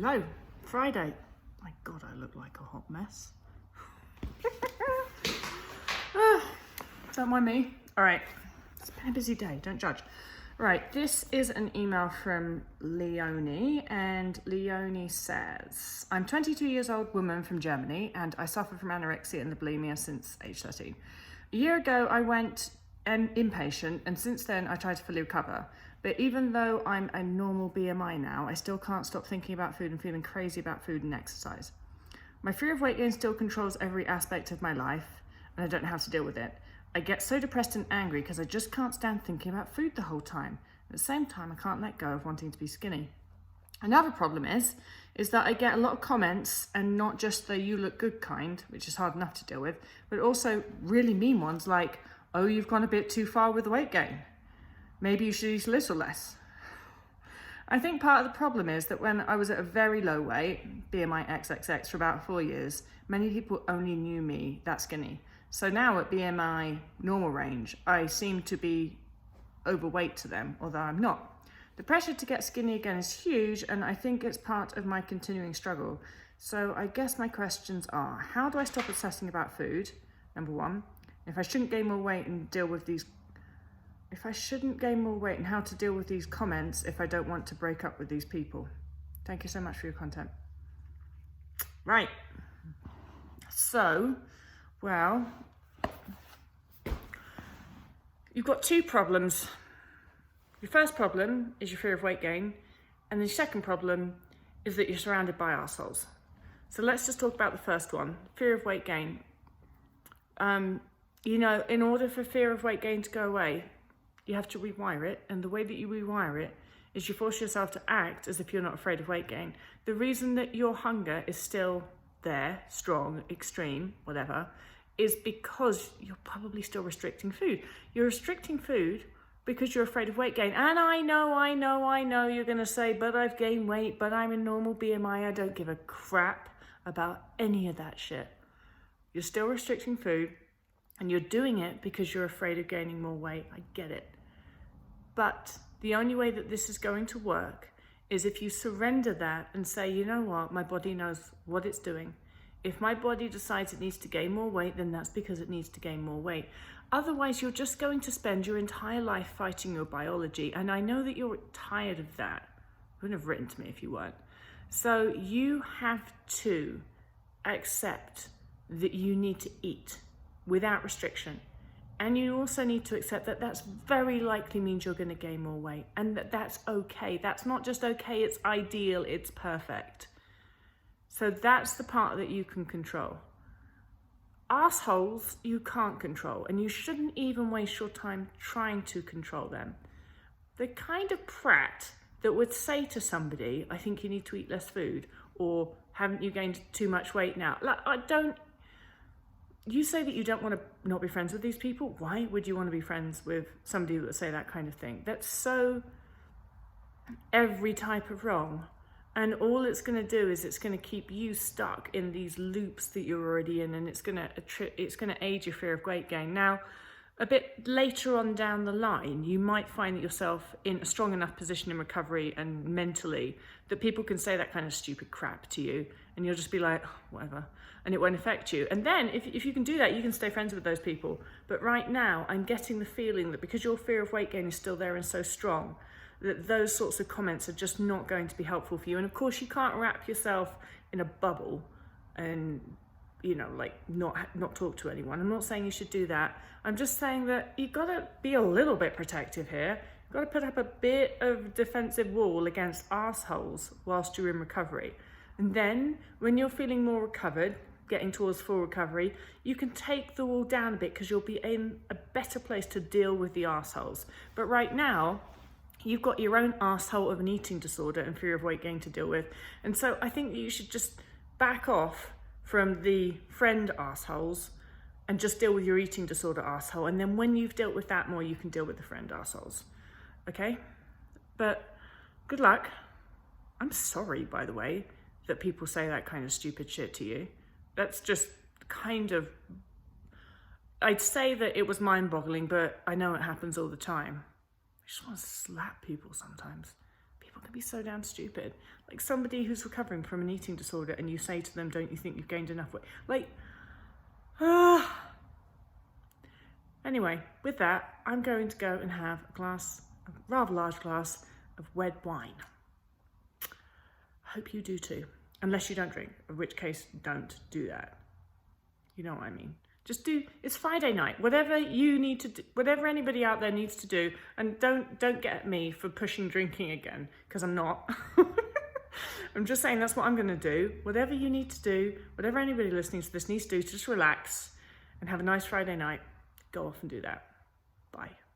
Hello, Friday. My God, I look like a hot mess. Don't mind me. All right, it's been a busy day, don't judge. Right, this is an email from Leonie, and Leonie says, I'm 22 years old woman from Germany, and I suffer from anorexia and bulimia since age 13. A year ago, I went inpatient, and since then I tried to fully recover. But even though I'm a normal BMI now, I still can't stop thinking about food and feeling crazy about food and exercise. My fear of weight gain still controls every aspect of my life, and I don't know how to deal with it. I get so depressed and angry because I just can't stand thinking about food the whole time. At the same time, I can't let go of wanting to be skinny. Another problem is that I get a lot of comments, and not just the you look good kind, which is hard enough to deal with, but also really mean ones like, oh, you've gone a bit too far with the weight gain. Maybe you should eat a little less. I think part of the problem is that when I was at a very low weight, BMI XXX, for about 4 years, many people only knew me that skinny. So now at BMI normal range, I seem to be overweight to them, although I'm not. The pressure to get skinny again is huge, and I think it's part of my continuing struggle. So I guess my questions are, how do I stop obsessing about food? Number one, if I shouldn't gain more weight and deal with these and how to deal with these comments if I don't want to break up with these people. Thank you so much for your content. Right. So, well, you've got two problems. Your first problem is your fear of weight gain, and the second problem is that you're surrounded by arseholes. So let's just talk about the first one, fear of weight gain. You know, in order for fear of weight gain to go away, you have to rewire it, and the way that you rewire it is you force yourself to act as if you're not afraid of weight gain. The reason that your hunger is still there, strong, extreme, whatever, is because you're probably still restricting food. You're restricting food because you're afraid of weight gain. And I know you're gonna say, but I've gained weight, but I'm in normal BMI. I don't give a crap about any of that shit. You're still restricting food, and you're doing it because you're afraid of gaining more weight. I get it. But the only way that this is going to work is if you surrender that and say, you know what, my body knows what it's doing. If my body decides it needs to gain more weight, then that's because it needs to gain more weight. Otherwise, you're just going to spend your entire life fighting your biology. And I know that you're tired of that. You wouldn't have written to me if you weren't. So you have to accept that you need to eat without restriction. And you also need to accept that that's very likely means you're going to gain more weight, and that's okay. That's not just okay, it's ideal, it's perfect. So that's the part that you can control. Arseholes you can't control, and you shouldn't even waste your time trying to control them. The kind of prat that would say to somebody, I think you need to eat less food, or haven't you gained too much weight now? Like, you say that you don't want to not be friends with these people. Why would you want to be friends with somebody that would say that kind of thing? That's so every type of wrong. And all it's going to do is it's going to keep you stuck in these loops that you're already in, and it's going to aid your fear of weight gain. Now, a bit later on down the line, you might find yourself in a strong enough position in recovery and mentally that people can say that kind of stupid crap to you, and you'll just be like, oh, whatever, and it won't affect you. And then if you can do that, you can stay friends with those people. But right now, I'm getting the feeling that because your fear of weight gain is still there and so strong, that those sorts of comments are just not going to be helpful for you. And of course, you can't wrap yourself in a bubble and, you know, like not talk to anyone. I'm not saying you should do that. I'm just saying that you've got to be a little bit protective here. You've got to put up a bit of defensive wall against arseholes whilst you're in recovery. And then when you're feeling more recovered, getting towards full recovery, you can take the wall down a bit because you'll be in a better place to deal with the arseholes. But right now, you've got your own arsehole of an eating disorder and fear of weight gain to deal with. And so I think you should just back off from the friend arseholes and just deal with your eating disorder arsehole. And then when you've dealt with that more, you can deal with the friend arseholes. Okay? But good luck. I'm sorry, by the way, that people say that kind of stupid shit to you. That's just kind of, I'd say that it was mind-boggling, but I know it happens all the time. I just want to slap people sometimes. People that'd be so damn stupid. Like somebody who's recovering from an eating disorder and you say to them, don't you think you've gained enough weight? Like, Anyway, with that, I'm going to go and have a rather large glass of red wine. I hope you do too, unless you don't drink, in which case don't do that. You know what I mean? Just it's Friday night, whatever you need to do, whatever anybody out there needs to do, and don't get at me for pushing drinking again, because I'm not. I'm just saying that's what I'm going to do. Whatever you need to do, whatever anybody listening to this needs to do, just relax and have a nice Friday night. Go off and do that. Bye.